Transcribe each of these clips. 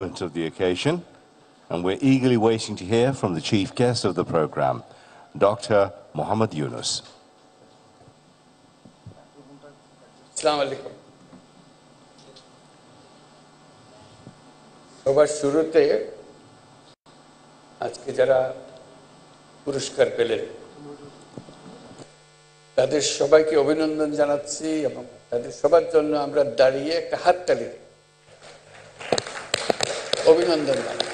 of the occasion, and we're eagerly waiting to hear from the chief guest of the program, Dr. Muhammad Yunus. আসসালামু আলাইকুম। সবার শুরুতে আজকে যারা পুরস্কার পেলেন তাদের সবাইকে অভিনন্দন জানাচ্ছি এবং তাদের সবার জন্য আমরা দাঁড়িয়ে একটা হাততালি দিই, অভিনন্দন জানাই।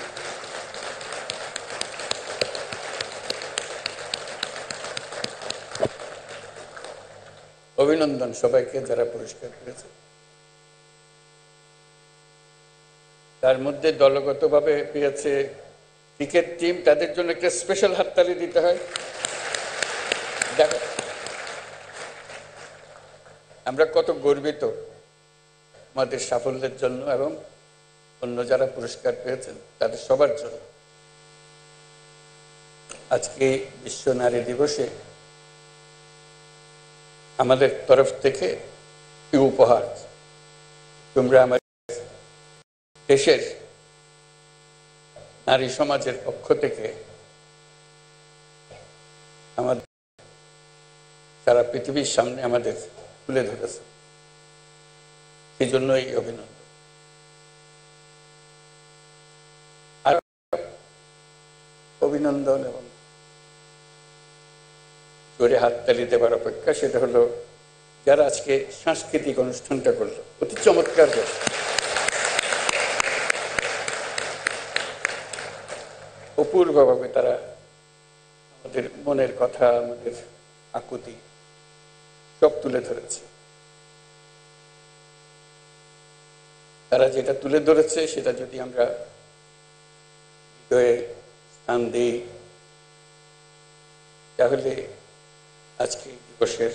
অভিনন্দন সবাইকে যারা পুরস্কার পেয়েছে। তার মধ্যে দলগতভাবে পেয়েছে ক্রিকেট টিম, তাদের জন্য একটা স্পেশাল হাততালি দিতে হয়। দেখো আমরা কত গর্বিত আমাদের সাফল্যের জন্য এবং অন্য যারা পুরস্কার পেয়েছেন তাদের সবার জন্য। আজকে বিশ্ব নারী দিবসে আমাদের তরফ থেকে উপহার, তোমরা আমার দেশের নারী সমাজের পক্ষ থেকে আমাদের সারা পৃথিবীর সামনে আমাদের তুলে ধরেছে, সেই জন্যই অভিনন্দন। আর অভিনন্দন এবং জোরে হাততালি দেবার অপেক্ষা সেটা হলো যারা আজকে সাংস্কৃতিক অনুষ্ঠানটা করলো, অতি চমৎকার। অপূর্বভাবে তারা আমাদের মনের কথা, আমাদের আকুতি সব তুলে ধরেছে। তারা যেটা তুলে ধরেছে সেটা যদি আমরা হৃদয়ে স্থান দিই তাহলে আজকে দিবসের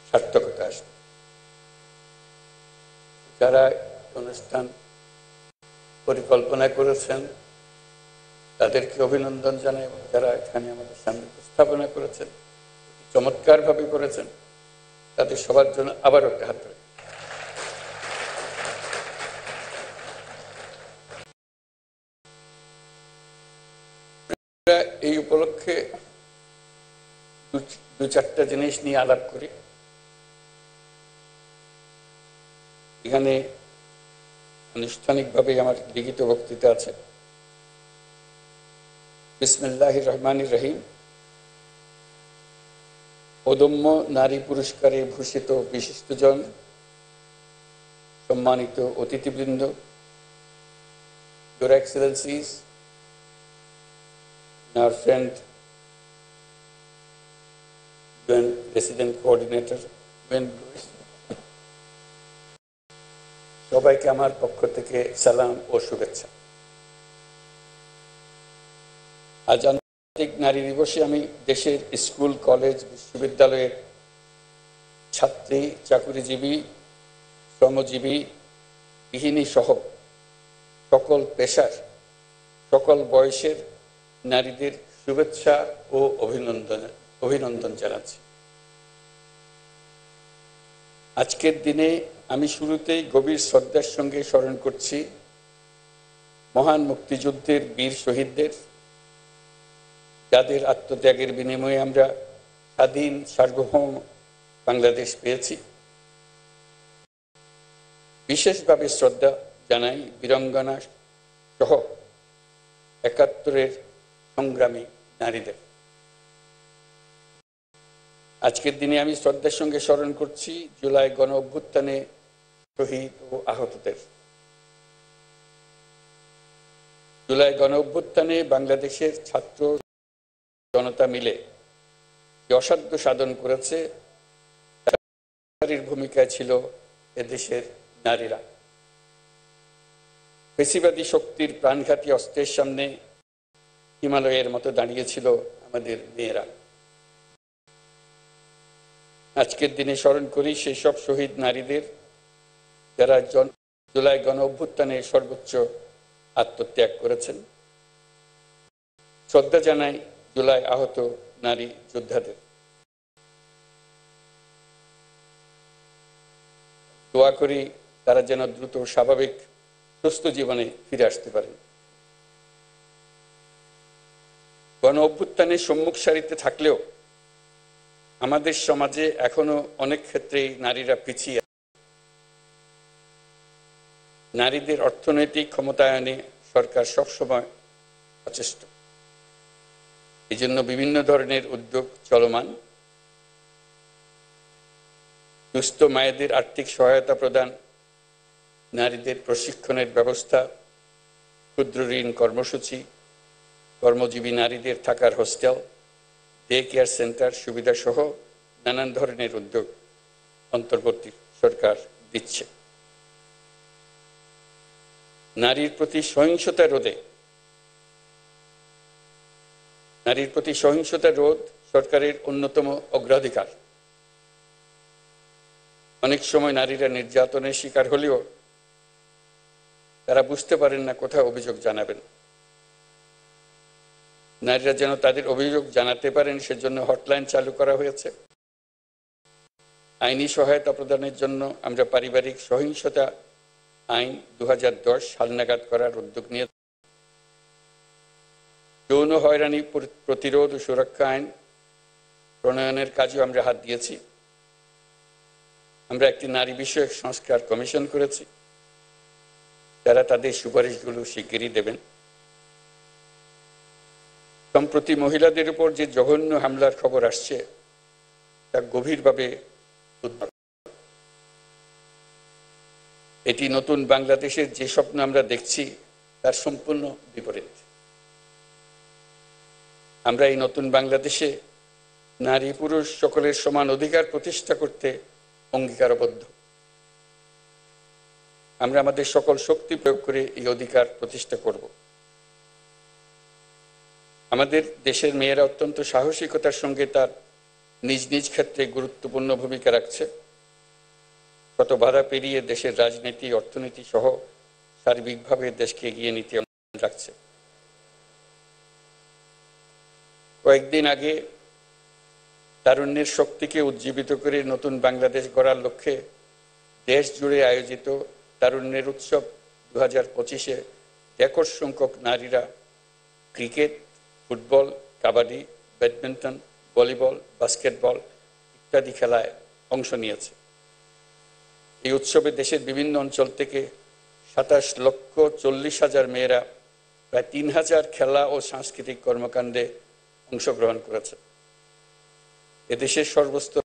সার্থকতা আসবে। যারা অনুষ্ঠান পরিকল্পনা করেছেন তাদেরকে অভিনন্দন জানাই এবং যারা এখানে আমাদের সামনে উপস্থাপনা করেছেন, চমৎকারভাবে করেছেন, তাদের সবার জন্য আবারও একটা হাত ধরে। এই উপলক্ষে দু চারটা জিনিস নিয়ে আলাপ করি। এখানে আনুষ্ঠানিকভাবে আমার লিখিত বক্তৃতা আছে। বিসমিল্লাহির রহমানির রহিম। অদম্য নারী পুরস্কারে ভূষিত বিশিষ্টজন, সম্মানিত অতিথিবৃন্দ, Your Excellencies, our friend UN Resident Coordinator UN Lewis, সবাইকে আমার পক্ষ থেকে সালাম ও শুভেচ্ছা। আজ আন্তর্জাতিক নারী দিবসে আমি দেশের স্কুল, কলেজ, বিশ্ববিদ্যালয়ের ছাত্রী, চাকুরিজীবী, শ্রমজীবী, গৃহিণী সহ সকল পেশার, সকল বয়সের নারীদের শুভেচ্ছা ও অভিনন্দন জানাচ্ছি। আজকের দিনে আমি শুরুতেই গভীর শ্রদ্ধার সঙ্গে স্মরণ করছি মহান মুক্তিযুদ্ধের বীর শহীদদের, যাদের আত্মত্যাগের বিনিময়ে আমরা স্বাধীন সার্বভৌম বাংলাদেশ পেয়েছি। বিশেষভাবে শ্রদ্ধা জানাই বীরাঙ্গনা সহ ৭১-এর সংগ্রামী নারীদের। আজকের দিনে আমি শ্রদ্ধার সঙ্গে স্মরণ করছি জুলাই গণ অভ্যুত্থানে শহীদ ও আহতদের। জুলাই গণ অভ্যুত্থানে বাংলাদেশের ছাত্র জনতা মিলে যে অসাধ্য সাধন করেছে তার ভূমিকায় ছিল এদেশের নারীরা। পেশিবাদী শক্তির প্রাণঘাতী অস্ত্রের সামনে হিমালয়ের মতো দাঁড়িয়েছিল আমাদের মেয়েরা। আজকের দিনে স্মরণ করি সেই সব শহীদ নারীদের যারা জুলাই গণ অভ্যুত্থানে সর্বোচ্চ আত্মত্যাগ করেছেন। শ্রদ্ধা জানাই জুলাই আহত নারী যোদ্ধাদের। দোয়া করি তারা যেন দ্রুত স্বাভাবিক সুস্থ জীবনে ফিরে আসতে পারেন। গণ অভ্যুত্থানের সম্মুখ সারিতে থাকলেও আমাদের সমাজে এখনো অনেক ক্ষেত্রেই নারীরা পিছিয়ে। নারীদের অর্থনৈতিক ক্ষমতায়নে সরকার সবসময় সচেষ্ট। এই জন্য বিভিন্ন ধরনের উদ্যোগ চলমান। দুস্থ মায়েদের আর্থিক সহায়তা প্রদান, নারীদের প্রশিক্ষণের ব্যবস্থা, ক্ষুদ্র ঋণ কর্মসূচি, কর্মজীবী নারীদের থাকার হোস্টেল, ডে কেয়ার সেন্টার সুবিধা সহ নানান ধরনের উদ্যোগ অন্তর্বর্তী সরকার দিচ্ছে। নারীর প্রতি সহিংসতা রোধ সরকারের অন্যতম অগ্রাধিকার। অনেক সময় নারীরা নির্যাতনের শিকার হলেও তারা বুঝতে পারেন না কোথায় অভিযোগ জানাবেন। নারীরা যেন তাদের অভিযোগ জানাতে পারেন সেজন্য হটলাইন চালু করা হয়েছে। আইনি সহায়তা প্রদানের জন্য আমরা পারিবারিক সহিংসতা আইন 2010 হালনাগাদ করার উদ্যোগ নিয়ে যৌন হয়রানি প্রতিরোধ ও সুরক্ষা আইন প্রণয়নের কাজেও আমরা হাত দিয়েছি। আমরা একটি নারী বিষয়ক সংস্কার কমিশন করেছি, যারা তাদের সুপারিশগুলো শিগগিরই দেবেন। সম্প্রতি মহিলাদের উপর যে জঘন্য হামলার খবর আসছে তা গভীরভাবে উদ্বেগ। এটি নতুন বাংলাদেশের যে স্বপ্ন আমরা দেখছি তার সম্পূর্ণ বিপরীত। আমরা এই নতুন বাংলাদেশে নারী পুরুষ সকলের সমান অধিকার প্রতিষ্ঠা করতে অঙ্গীকারবদ্ধ। আমরা আমাদের সকল শক্তি প্রয়োগ করে এই অধিকার প্রতিষ্ঠা করব। আমাদের দেশের মেয়েরা অত্যন্ত সাহসিকতার সঙ্গে তার নিজ নিজ ক্ষেত্রে গুরুত্বপূর্ণ ভূমিকা রাখছে। কত বাধা পেরিয়ে দেশের রাজনীতি, অর্থনীতি সহ সার্বিকভাবে দেশকে এগিয়ে নিতে রাখছে। কয়েকদিন আগে তারুণ্যের শক্তিকে উজ্জীবিত করে নতুন বাংলাদেশ গড়ার লক্ষ্যে দেশ জুড়ে আয়োজিত তারুণ্যের উৎসব 2025-এ রেকর্ড সংখ্যক নারীরা cricket, football, kabaddi, badminton, volleyball, basketball ইত্যাদি খেলায় অংশ নিয়েছে। এই উৎসবে দেশের বিভিন্ন অঞ্চল থেকে 27,40,000 মেয়েরা প্রায় 3,000 খেলা ও সাংস্কৃতিক কর্মকাণ্ডে অংশগ্রহণ করেছে। এদেশের সর্বস্তর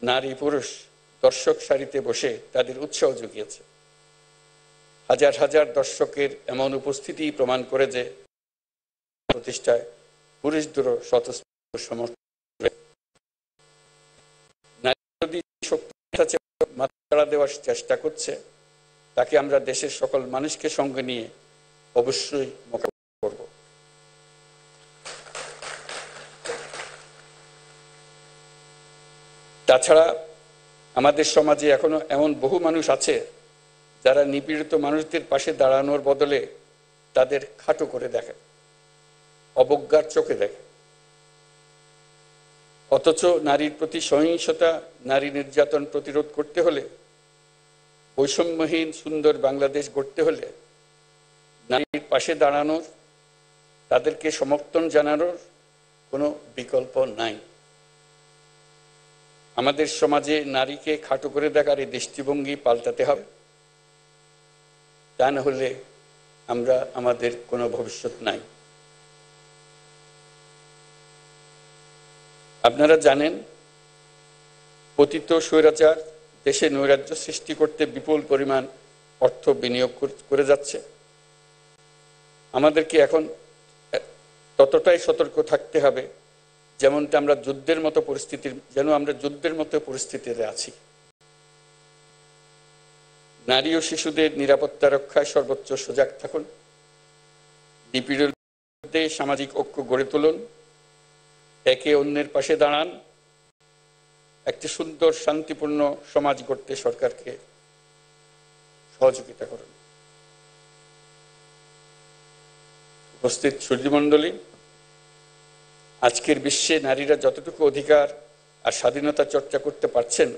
নারী পুরুষ দর্শক সারিতে বসে তাদের উৎসাহ জুগিয়েছে। হাজার হাজার দর্শকের এমন উপস্থিতি প্রমাণ করে যে প্রতিষ্ঠায় পুরুষদেরও স্বতঃস্ফূর্ত সমর্থন। নারী যদি শক্তি মাত্রা দেওয়ার চেষ্টা করছে, তাকে আমরা দেশের সকল মানুষকে সঙ্গে নিয়ে অবশ্যই মোকাবিলা করব। তাছাড়া আমাদের সমাজে এখনো এমন বহু মানুষ আছে যারা নিপীড়িত মানুষদের পাশে দাঁড়ানোর বদলে তাদের খাটো করে দেখে, অবজ্ঞার চোখে দেখে। অথচ নারীর প্রতি সহিংসতা, নারী নির্যাতন প্রতিরোধ করতে হলে, বৈষম্যহীন সুন্দর বাংলাদেশ গড়তে হলে নারীর পাশে দাঁড়ানোর, তাদেরকে সমর্থন জানানোর কোনো বিকল্প নাই। আমাদের সমাজে নারীকে খাটো করে দেখার এই দৃষ্টিভঙ্গি পাল্টাতে হবে। তা না হলে আমাদের কোনো ভবিষ্যৎ নাই। আপনারা জানেন, পতিত স্বৈরাচার দেশে নৈরাজ্য সৃষ্টি করতে বিপুল পরিমাণ অর্থ বিনিয়োগ করে যাচ্ছে। আমাদেরকে এখন ততটাই সতর্ক থাকতে হবে যেমনটা আমরা যুদ্ধের মতো পরিস্থিতিতে আছি। নারী ও শিশুদের নিরাপত্তা রক্ষায় সর্বোচ্চ সজাগ থাকুন। নিপীড়নের বিরুদ্ধে সামাজিক ঐক্য গড়ে তুলুন। একে অন্যের পাশে দাঁড়ান। একটি সুন্দর শান্তিপূর্ণ সমাজ গড়তে সরকারকে সহযোগিতা করুন। উপস্থিত সুধীমণ্ডলী, আজকের বিশ্বে নারীরা যতটুকু অধিকার আর স্বাধীনতা চর্চা করতে পারছেন,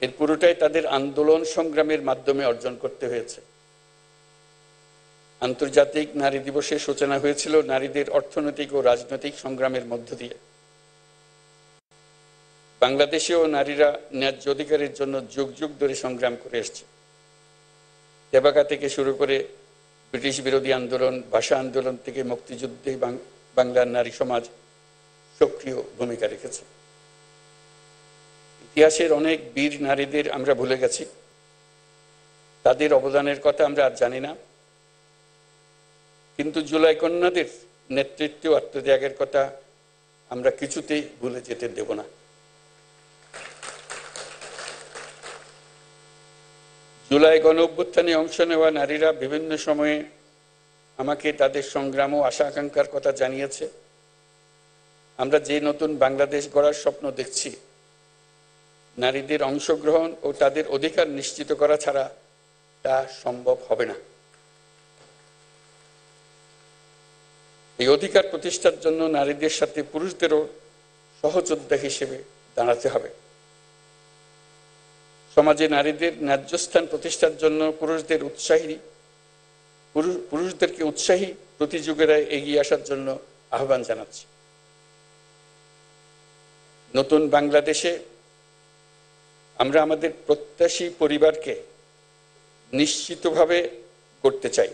এর পুরোটাই তাদের আন্দোলন সংগ্রামের মাধ্যমে অর্জন করতে হয়েছে। আন্তর্জাতিক নারী দিবসের সূচনা হয়েছিল নারীদের অর্থনৈতিক ও রাজনৈতিক সংগ্রামের মধ্য দিয়ে। বাংলাদেশেও নারীরা ন্যায্য অধিকারের জন্য যুগ যুগ ধরে সংগ্রাম করে এসছে। তেবাকা থেকে শুরু করে ব্রিটিশ বিরোধী আন্দোলন, ভাষা আন্দোলন থেকে মুক্তিযুদ্ধে বাংলার নারী সমাজ সক্রিয় ভূমিকা রেখেছে। ইতিহাসের অনেক বীর নারীদের আমরা ভুলে গেছি, তাদের অবদানের কথা আমরা আর জানি না, কিন্তু জুলাই কন্যাদের নেতৃত্ব আত্মত্যাগের কথা আমরা কিছুতেই ভুলে যেতে দেব না। জুলাই গণ অভ্যুত্থানে অংশ নেওয়া নারীরা বিভিন্ন সময়ে আমাকে তাদের সংগ্রাম ও আশা আকাঙ্ক্ষার কথা জানিয়েছে। আমরা যে নতুন বাংলাদেশ গড়ার স্বপ্ন দেখছি, নারীদের অংশগ্রহণ ও তাদের অধিকার নিশ্চিত করা ছাড়া তা সম্ভব হবে না। এই অধিকার প্রতিষ্ঠার জন্য নারীদের সাথে পুরুষদেরও সহযোদ্ধা হিসেবে দাঁড়াতে হবে। সমাজে নারীদের ন্যায্য স্থান প্রতিষ্ঠার জন্য পুরুষদেরকে উৎসাহী প্রতিযোগীরায় এগিয়ে আসার জন্য আহ্বান জানাচ্ছি। নতুন বাংলাদেশে আমরা আমাদের প্রত্যাশী পরিবারকে নিশ্চিতভাবে গড়তে চাই,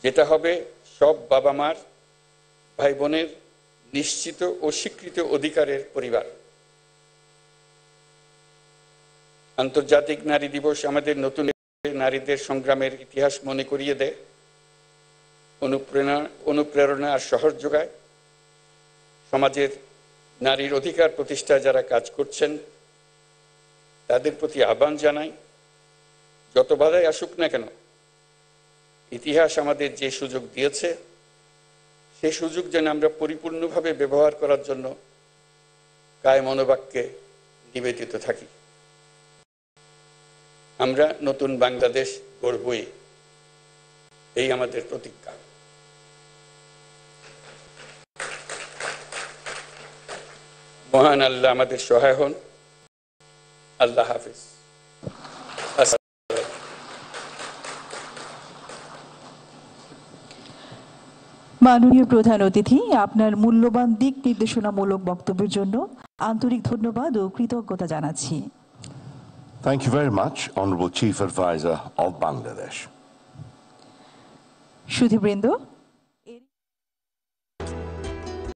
যেটা হবে সব বাবা মার, ভাই বোনের নিশ্চিত ও স্বীকৃত অধিকারের পরিবার। আন্তর্জাতিক নারী দিবস আমাদের নতুন নারীদের সংগ্রামের ইতিহাস মনে করিয়ে দেয়, অনুপ্রেরণা আর সাহস যোগায়। সমাজের নারীর অধিকার প্রতিষ্ঠায় যারা কাজ করছেন তাদের প্রতি আহ্বান জানাই, যত বাধাই আসুক না কেন, ইতিহাস আমাদের যে সুযোগ দিয়েছে সেই সুযোগ যেন আমরা পরিপূর্ণভাবে ব্যবহার করার জন্য কায় মনোবাক্যে নিবেদিত থাকি। আমরা নতুন বাংলাদেশ গড়বই, এই আমাদের প্রতিজ্ঞা। মহান আল্লাহ আমাদের সহায় হন। আল্লাহ হাফিজ। মাননীয় প্রধান অতিথি, আপনার মূল্যবান দিক নির্দেশনামূলক বক্তব্যের জন্য আন্তরিক ধন্যবাদ ও কৃতজ্ঞতা জানাচ্ছি। Thank you very much, Honorable Chief Advisor of Bangladesh. সুধীবৃন্দ,